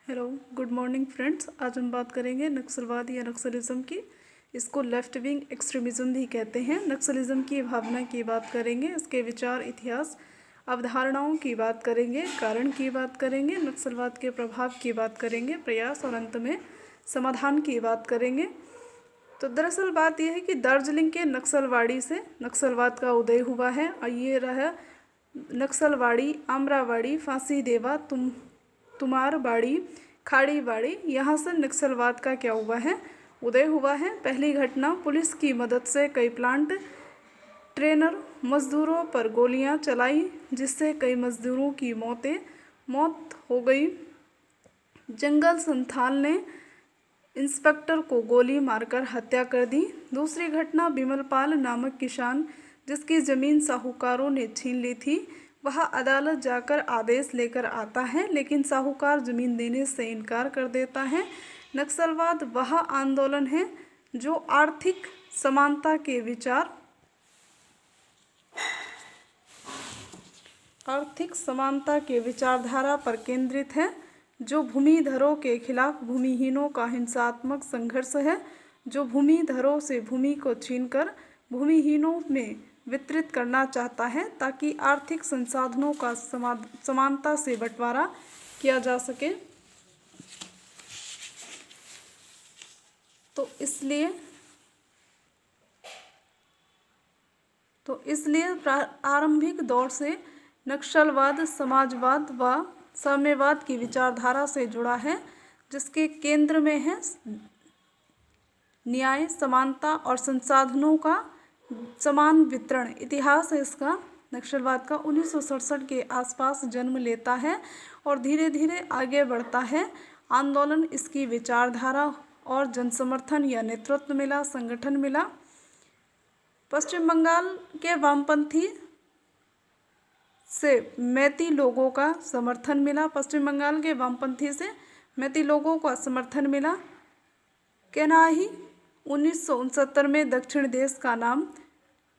Hello, good morning friends. आज हम बात करेंगे नक्सलवाद या नक्सलिज्म की। इसको लेफ्ट विंग एक्सट्रीमिज्म भी कहते हैं। नक्सलिज्म की भावना की बात करेंगे, इसके विचार, इतिहास, अवधारणाओं की बात करेंगे, कारण की बात करेंगे, नक्सलवाद के प्रभाव की बात करेंगे, प्रयास और अंत में समाधान की बात करेंगे। तो दरअसल बात यह है कि दार्जिलिंग के नक्सलवाड़ी से नक्सलवाद का उदय हुआ है। और ये रहा नक्सलवाड़ी, आमरावाड़ी, फांसी देवा, तुमारबाड़ी, खाड़ीबाड़ी, यहाँ से नक्सलवाद का क्या हुआ है, उदय हुआ है। पहली घटना, पुलिस की मदद से कई प्लांट ट्रेनर मजदूरों पर गोलियां चलाई, जिससे कई मजदूरों की मौत हो गई। जंगल संथाल ने इंस्पेक्टर को गोली मारकर हत्या कर दी। दूसरी घटना, बिमलपाल नामक किसान, जिसकी ज़मीन साहूकारों ने छीन ली थी, वह अदालत जाकर आदेश लेकर आता है, लेकिन साहूकार ज़मीन देने से इनकार कर देता है। नक्सलवाद वह आंदोलन है जो आर्थिक समानता के विचारधारा पर केंद्रित है, जो भूमिधरों के खिलाफ भूमिहीनों का हिंसात्मक संघर्ष है, जो भूमिधरों से भूमि को छीनकर भूमिहीनों में वितरित करना चाहता है, ताकि आर्थिक संसाधनों का समानता से बंटवारा किया जा सके। तो इसलिए आरंभिक दौर से नक्सलवाद समाजवाद व साम्यवाद की विचारधारा से जुड़ा है, जिसके केंद्र में है न्याय, समानता और संसाधनों का समान वितरण। इतिहास है इसका, नक्सलवाद का 1967 के आसपास जन्म लेता है और धीरे धीरे आगे बढ़ता है। आंदोलन, इसकी विचारधारा और जनसमर्थन या नेतृत्व मिला, संगठन मिला। पश्चिम बंगाल के वामपंथी से मैती लोगों का समर्थन मिला। पश्चिम बंगाल के वामपंथी से मैती लोगों का समर्थन मिला। केनाही 1969 में दक्षिण देश का नाम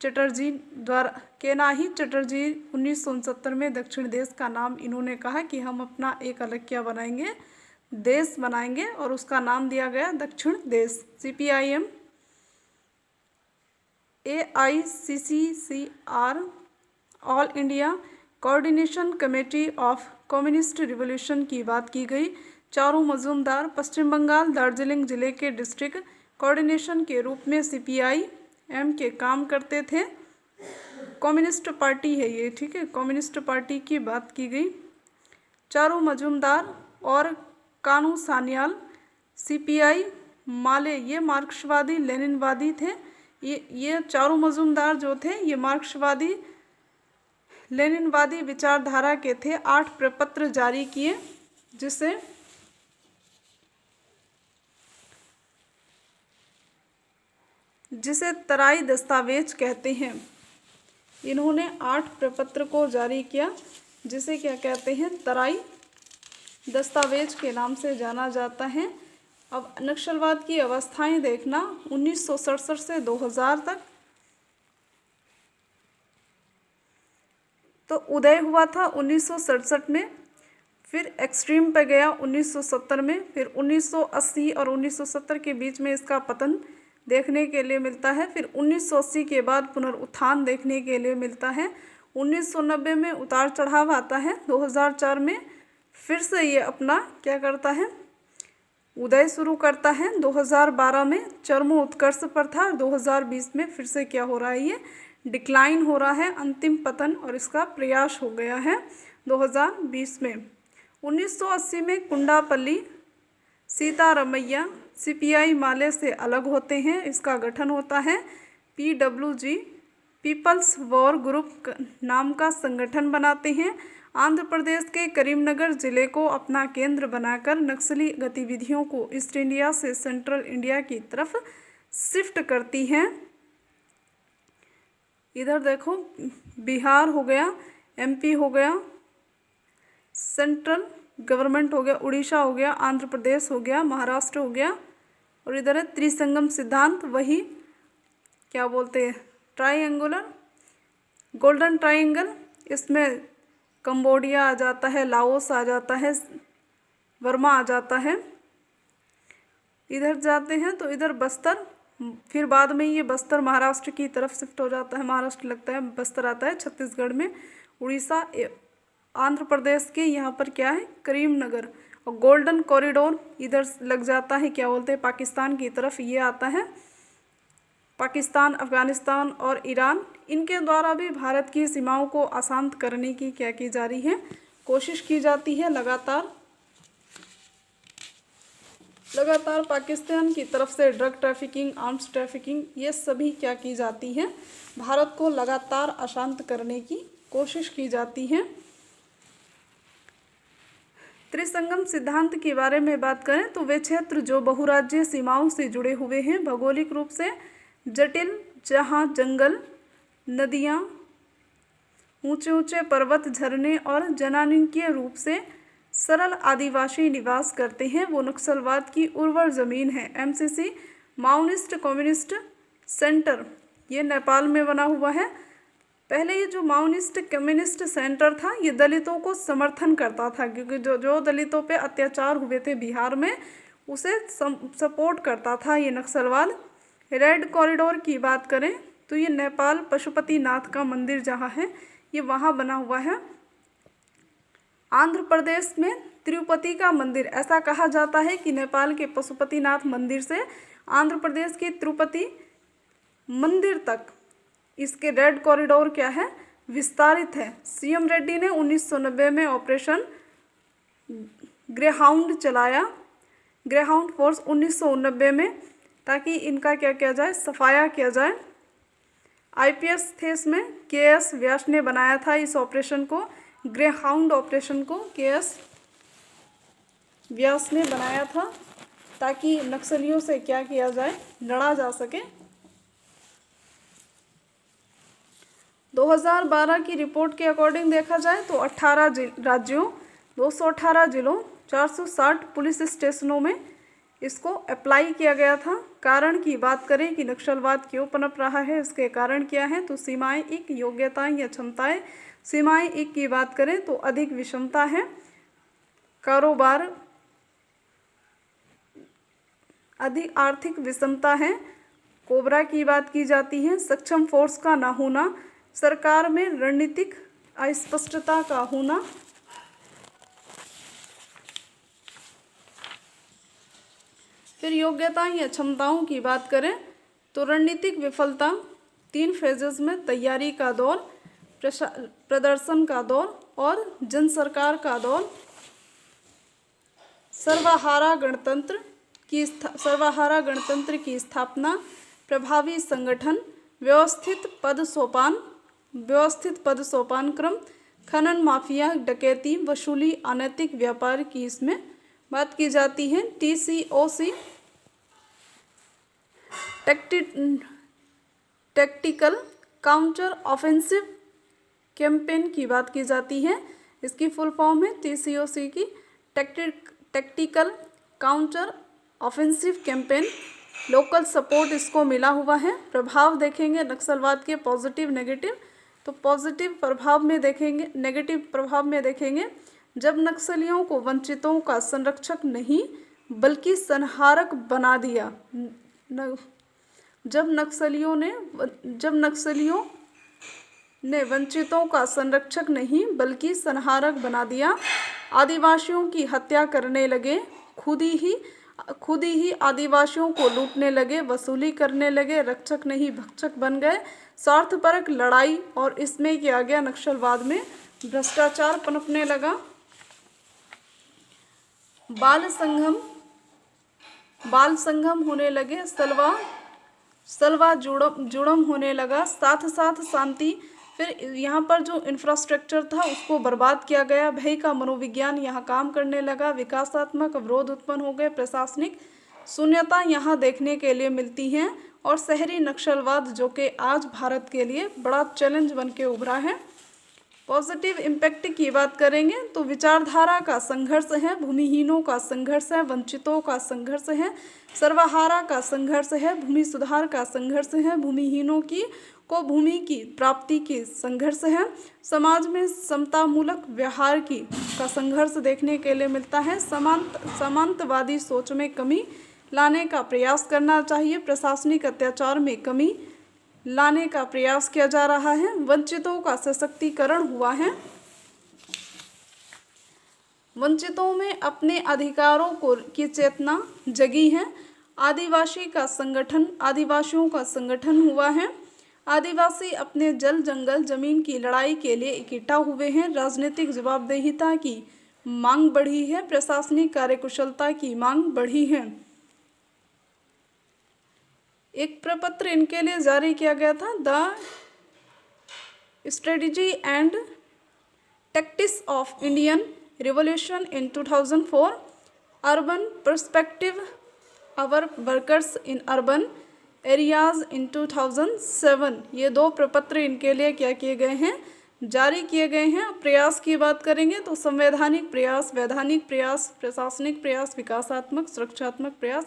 चटर्जी द्वारा, केनाही चटर्जी 1969 में दक्षिण देश का नाम इन्होंने कहा कि हम अपना एक अलग क्या बनाएंगे, देश बनाएंगे, और उसका नाम दिया गया दक्षिण देश। CPIM, AICCCR, all India coordination committee of communist revolution की बात की गई। चारू मजूमदार पश्चिम बंगाल दार्जिलिंग जिले के डिस्ट्रिक्ट कोऑर्डिनेशन के रूप में CPIM के काम करते थे। कम्युनिस्ट पार्टी है ये, ठीक है, कम्युनिस्ट पार्टी की बात की गई। चारू मजूमदार और कानू सान्याल, CPI माले, ये मार्क्सवादी लेनिनवादी थे। ये चारू मजूमदार जो थे ये मार्क्सवादी लेनिनवादी विचारधारा के थे। 8 प्रपत्र जारी किए, जिसे तराई दस्तावेज कहते हैं। इन्होंने 8 प्रपत्र को जारी किया, जिसे क्या कहते हैं, तराई दस्तावेज के नाम से जाना जाता है। अब नक्सलवाद की अवस्थाएं देखना, 1967 से 2000 तक तो उदय हुआ था 1967 में, फिर एक्सट्रीम पे गया 1970 में, फिर 1980 और 1970 के बीच में इसका पतन देखने के लिए मिलता है। फिर 1980 के बाद पुनरुत्थान देखने के लिए मिलता है। 1990 में उतार चढ़ाव आता है। 2004 में फिर से ये अपना क्या करता है, उदय शुरू करता है। 2012 में चरमोत्कर्ष पर था। 2020 में फिर से क्या हो रहा है, ये डिक्लाइन हो रहा है, अंतिम पतन, और इसका प्रयास हो गया है 2020 में। 1980 में कुंडापल्ली सीतारमैया CPI माले से अलग होते हैं। इसका गठन होता है PWG, पीपल्स वॉर ग्रुप नाम का संगठन बनाते हैं। आंध्र प्रदेश के करीमनगर जिले को अपना केंद्र बनाकर नक्सली गतिविधियों को ईस्ट इंडिया से सेंट्रल इंडिया की तरफ शिफ्ट करती हैं। इधर देखो, बिहार हो गया, MP हो गया, सेंट्रल गवर्नमेंट हो गया, उड़ीसा हो गया, आंध्र प्रदेश हो गया, महाराष्ट्र हो गया, और इधर है त्रिसंगम सिद्धांत, वही क्या बोलते हैं, ट्रायंगुलर गोल्डन ट्रायंगल। इसमें कंबोडिया आ जाता है, लाओस आ जाता है, वर्मा आ जाता है। इधर जाते हैं तो इधर बस्तर, फिर बाद में ये बस्तर महाराष्ट्र की तरफ शिफ्ट हो जाता है, महाराष्ट्र लगता है, बस्तर आता है छत्तीसगढ़ में, उड़ीसा, आंध्र प्रदेश के यहाँ पर क्या है करीमनगर, और गोल्डन कॉरिडोर इधर लग जाता है, क्या बोलते हैं, पाकिस्तान की तरफ ये आता है। पाकिस्तान, अफगानिस्तान और ईरान, इनके द्वारा भी भारत की सीमाओं को अशांत करने की क्या की जा रही है, कोशिश की जाती है लगातार पाकिस्तान की तरफ से ड्रग ट्रैफिकिंग, आर्म्स ट्रैफिकिंग, ये सभी क्या की जाती है, भारत को लगातार अशांत करने की कोशिश की जाती है। त्रिसंगम सिद्धांत के बारे में बात करें तो वे क्षेत्र जो बहुराज्यीय सीमाओं से जुड़े हुए हैं, भौगोलिक रूप से जटिल, जहां जंगल, नदियां, ऊंचे ऊंचे पर्वत, झरने और जनानिकीय रूप से सरल आदिवासी निवास करते हैं, वो नक्सलवाद की उर्वर जमीन है। एमसीसी माओइस्ट कम्युनिस्ट सेंटर, ये नेपाल में बना हुआ है। पहले ये जो माओइस्ट कम्युनिस्ट सेंटर था, ये दलितों को समर्थन करता था, क्योंकि जो दलितों पे अत्याचार हुए थे बिहार में, उसे सपोर्ट करता था ये नक्सलवाद। रेड कॉरिडोर की बात करें तो ये नेपाल पशुपतिनाथ का मंदिर जहाँ है, ये वहाँ बना हुआ है। आंध्र प्रदेश में तिरुपति का मंदिर, ऐसा कहा जाता है कि नेपाल के पशुपतिनाथ मंदिर से आंध्र प्रदेश के तिरुपति मंदिर तक इसके रेड कॉरिडोर क्या है, विस्तारित है। सीएम रेड्डी ने 1990 में ऑपरेशन ग्रेहाउंड चलाया, ग्रेहाउंड फोर्स 1990 में, ताकि इनका क्या किया जाए, सफाया किया जाए। आईपीएस थे इसमें, केएस व्यास ने बनाया था इस ऑपरेशन को, ग्रेहाउंड ऑपरेशन को केएस व्यास ने बनाया था, ताकि नक्सलियों से क्या किया जाए, लड़ा जा सके। 2012 की रिपोर्ट के अकॉर्डिंग देखा जाए तो 18 राज्यों, 218 जिलों, 460 पुलिस स्टेशनों में इसको अप्लाई किया गया था। कारण की बात करें कि नक्सलवाद क्यों पनप रहा है, इसके कारण क्या है, तो सीमाएं एक, योग्यताएं या क्षमताएं। सीमाएं एक की बात करें तो अधिक विषमता है, कारोबार, अधिक आर्थिक विषमता है। कोबरा की बात की जाती है, सक्षम फोर्स का ना होना, सरकार में रणनीतिक अस्पष्टता का होना। फिर योग्यता या क्षमताओं की बात करें तो रणनीतिक विफलता, 3 फेजेस में, तैयारी का दौर, प्रदर्शन का दौर और जन सरकार का दौर। सर्वहारा गणतंत्र की स्थापना, प्रभावी संगठन, व्यवस्थित पद सोपान क्रम, खनन माफिया, डकैती, वसूली, अनैतिक व्यापार की इसमें बात की जाती है। TCOC tactical counter offensive campaign की बात की जाती है। इसकी फुल फॉर्म है TCOC की tactical counter offensive campaign. Local support इसको मिला हुआ है। प्रभाव देखेंगे नक्सलवाद के पॉजिटिव नेगेटिव, तो पॉजिटिव प्रभाव में देखेंगे, नेगेटिव प्रभाव में देखेंगे, जब नक्सलियों को वंचितों का संरक्षक नहीं बल्कि संहारक बना दिया, जब नक्सलियों ने वंचितों का संरक्षक नहीं बल्कि संहारक बना दिया, आदिवासियों की हत्या करने लगे, खुद ही आदिवासियों को लूटने लगे, वसूली करने लगे, रक्षक नहीं भक्षक बन गए, स्वार्थपरक लड़ाई, और इसमें क्या गया, नक्सलवाद में भ्रष्टाचार पनपने लगा। बाल संगम होने लगे, सलवा जुड़म होने लगा, साथ साथ शांति। फिर यहाँ पर जो इंफ्रास्ट्रक्चर था उसको बर्बाद किया गया, भय का मनोविज्ञान यहाँ काम करने लगा, विकासात्मक अवरोध उत्पन्न हो गए, प्रशासनिक शून्यता यहाँ देखने के लिए मिलती हैं, और शहरी नक्सलवाद जो कि आज भारत के लिए बड़ा चैलेंज बन के उभरा है। पॉजिटिव इम्पैक्ट की बात करेंगे तो विचारधारा का संघर्ष है, भूमिहीनों का संघर्ष है, वंचितों का संघर्ष है, सर्वहारा का संघर्ष है, भूमि सुधार का संघर्ष है, भूमिहीनों की को भूमि की प्राप्ति की संघर्ष है, समाज में समतामूलक व्यवहार की का संघर्ष देखने के लिए मिलता है, सामंतवादी सोच में कमी लाने का प्रयास करना चाहिए, प्रशासनिक अत्याचार में कमी लाने का प्रयास किया जा रहा है, वंचितों का सशक्तिकरण हुआ है, वंचितों में अपने अधिकारों को की चेतना जगी है, आदिवासियों का संगठन हुआ है, आदिवासी अपने जल जंगल जमीन की लड़ाई के लिए इकट्ठा हुए हैं, राजनीतिक जवाबदेहिता की मांग बढ़ी है, प्रशासनिक कार्यकुशलता की मांग बढ़ी है। एक प्रपत्र इनके लिए जारी किया गया था, the strategy and tactics of Indian revolution in 2004, urban perspective our workers in urban areas in 2007। ये 2 प्रपत्र इनके लिए क्या किए गए हैं, जारी किए गए हैं। प्रयास की बात करेंगे तो संवैधानिक प्रयास, वैधानिक प्रयास, प्रशासनिक प्रयास, विकासात्मक सुरक्षात्मक प्रयास।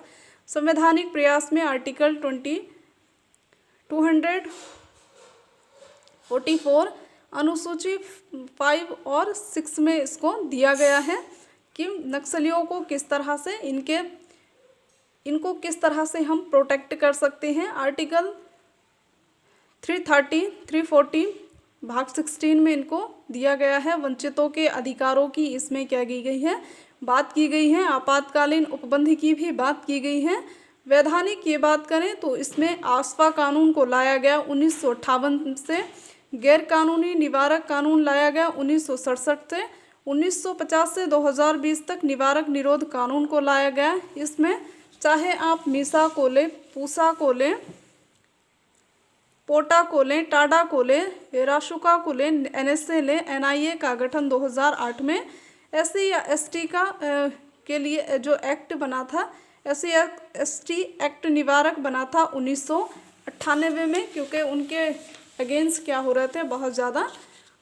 संवैधानिक प्रयास में आर्टिकल 244 अनुसूची 5 और 6 में इसको दिया गया है कि नक्सलियों को किस तरह से इनको किस तरह से हम प्रोटेक्ट कर सकते हैं। आर्टिकल 330, 340 भाग 16 में इनको दिया गया है। वंचितों के अधिकारों की इसमें क्या की गई है, बात की गई है। आपातकालीन उपबंध की भी बात की गई है। वैधानिक की बात करें तो इसमें आसपा कानून को लाया गया 1958 से, गैर कानूनी निवारक कानून लाया गया 1967 से, 1950 से 2020 तक निवारक निरोध कानून को लाया गया। इसमें चाहे आप मीसा को लें, पूसा को लें, पोटा को लें, टाडा को लें, राशुका को लें, एनएसए लें, एनआईए का गठन 2008 में, एससी या एसटी का के लिए जो एक्ट बना था, एससी एसटी एक्ट निवारक बना था 1998 में, क्योंकि उनके अगेंस्ट क्या हो रहे थे, बहुत ज़्यादा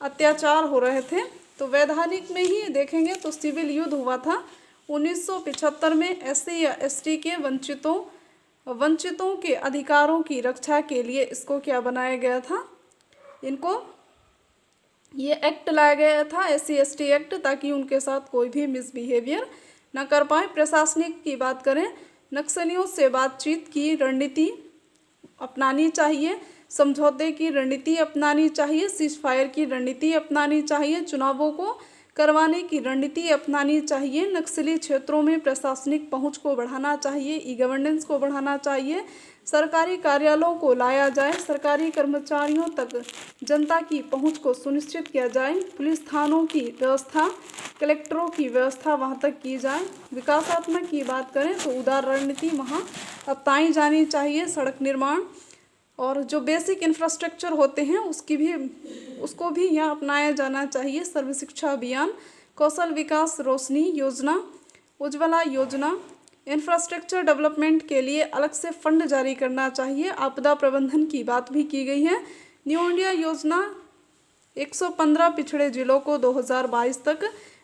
अत्याचार हो रहे थे। तो वैधानिक में ही देखेंगे तो सिविल युद्ध हुआ था 1975 में। एससी या एसटी के वंचितों के अधिकारों की रक्षा के लिए इसको क्या बनाया गया था, इनको ये एक्ट लाया गया था, एससी एसटी एक्ट, ताकि उनके साथ कोई भी मिसबिहेवियर न कर पाए। प्रशासनिक की बात करें, नक्सलियों से बातचीत की रणनीति अपनानी चाहिए, समझौते की रणनीति अपनानी चाहिए, सीज फायर की रणनीति अपनानी चाहिए, चुनावों को करवाने की रणनीति अपनानी चाहिए, नक्सली क्षेत्रों में प्रशासनिक पहुंच को बढ़ाना चाहिए, ई गवर्नेंस को बढ़ाना चाहिए, सरकारी कार्यालयों को लाया जाए, सरकारी कर्मचारियों तक जनता की पहुंच को सुनिश्चित किया जाए, पुलिस थानों की व्यवस्था, कलेक्टरों की व्यवस्था वहां तक की जाए। विकासात्मक की बात करें तो उदार रणनीति वहां अपनाई जानी चाहिए, सड़क निर्माण और जो बेसिक इंफ्रास्ट्रक्चर होते हैं उसको भी यहाँ अपनाया जाना चाहिए। सर्व शिक्षा अभियान, कौशल विकास रोशनी योजना, उज्ज्वला योजना, इंफ्रास्ट्रक्चर डेवलपमेंट के लिए अलग से फंड जारी करना चाहिए। आपदा प्रबंधन की बात भी की गई है। न्यू इंडिया योजना 115 पिछड़े जिलों को 2022 तक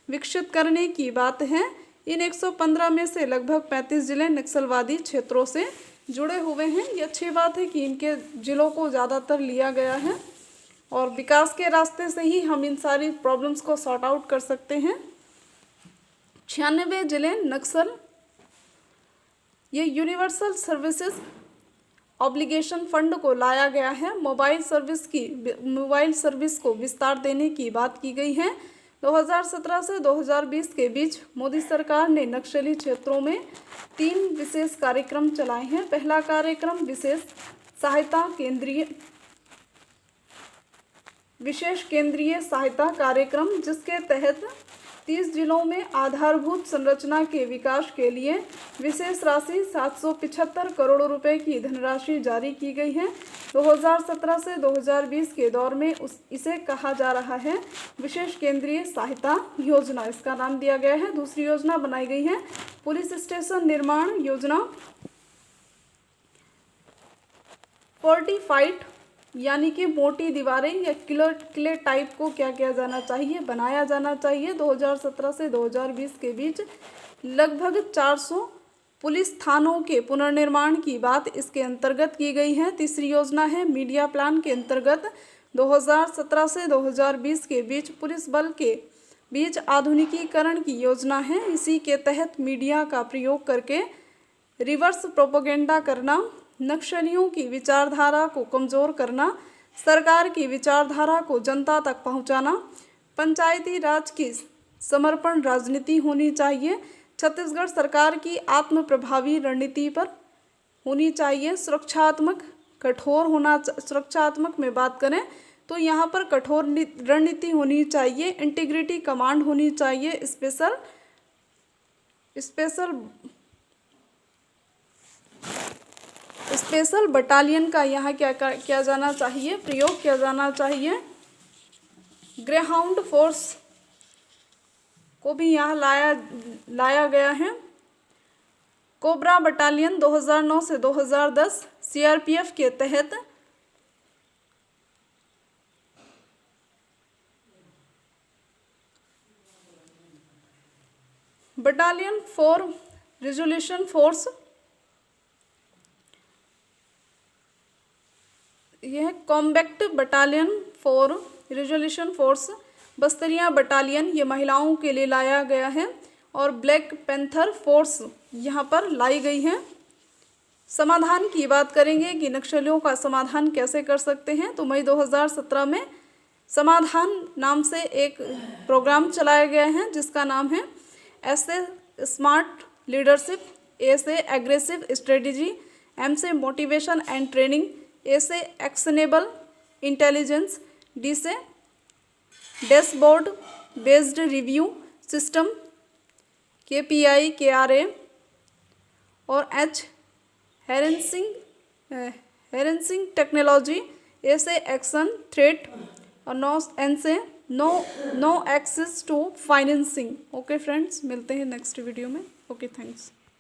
विकसित करने की बात है। इन 115 में से लगभग 35 जिले नक्सलवादी क्षेत्रों से जुड़े हुए हैं। ये अच्छी बात है कि इनके जिलों को ज़्यादातर लिया गया है और विकास के रास्ते से ही हम इन सारी प्रॉब्लम्स को सॉर्ट आउट कर सकते हैं। 96 जिले नक्सल, ये यूनिवर्सल सर्विसेज ऑब्लिगेशन फंड को लाया गया है। मोबाइल सर्विस को विस्तार देने की बात की गई है। 2017 से 2020 के बीच मोदी सरकार ने नक्सली क्षेत्रों में 3 विशेष कार्यक्रम चलाए हैं। पहला कार्यक्रम विशेष केंद्रीय सहायता कार्यक्रम, जिसके तहत 30 जिलों में आधारभूत संरचना के विकास के लिए विशेष राशि 775 करोड़ रुपए की धनराशि जारी की गई है। 2017 से 2020 के दौर में इसे कहा जा रहा है विशेष केंद्रीय सहायता योजना, इसका नाम दिया गया है। दूसरी योजना बनाई गई है पुलिस स्टेशन निर्माण योजना, फोर्टिफाइड यानी कि मोटी दीवारें या किले टाइप को क्या किया जाना चाहिए, बनाया जाना चाहिए। 2017 से 2020 के बीच लगभग 400 पुलिस थानों के पुनर्निर्माण की बात इसके अंतर्गत की गई है। तीसरी योजना है मीडिया प्लान के अंतर्गत 2017 से 2020 के बीच पुलिस बल के बीच आधुनिकीकरण की योजना है। इसी के तहत मीडिया का प्रयोग करके रिवर्स प्रोपेगेंडा करना, नक्सलियों की विचारधारा को कमज़ोर करना, सरकार की विचारधारा को जनता तक पहुंचाना, पंचायती राज की समर्पण राजनीति होनी चाहिए। छत्तीसगढ़ सरकार की आत्म प्रभावी रणनीति पर होनी चाहिए। सुरक्षात्मक में बात करें तो यहाँ पर कठोर रणनीति होनी चाहिए। इंटीग्रिटी कमांड होनी चाहिए। स्पेशल बटालियन का यहाँ क्या किया जाना चाहिए, प्रयोग किया जाना चाहिए। ग्रेहाउंड फोर्स को भी यहाँ लाया गया है। कोबरा बटालियन 2009 से 2010 सीआरपीएफ के तहत बटालियन फॉर रिजोल्यूशन फोर्स, यह combat battalion for resolution force, Bastariya battalion ये महिलाओं के लिए लाया गया है, और ब्लैक पैंथर फोर्स यहाँ पर लाई गई है। समाधान की बात करेंगे कि नक्सलियों का समाधान कैसे कर सकते हैं, तो मई 2017 में समाधान नाम से एक प्रोग्राम चलाया गया है जिसका नाम है ऐसे स्मार्ट लीडरशिप, ए से एग्रेसिव स्ट्रेटजी, एम से मोटिवेशन एंड ट्रेनिंग, ए से एक्शनेबल इंटेलिजेंस, डी से dashboard based review system KPI KRA, और एच हेरेंसिंग टेक्नोलॉजी, ए से एक्शन थ्रेट, और एन से no access to financing. Okay friends, मिलते हैं नेक्स्ट वीडियो में। Okay, thanks.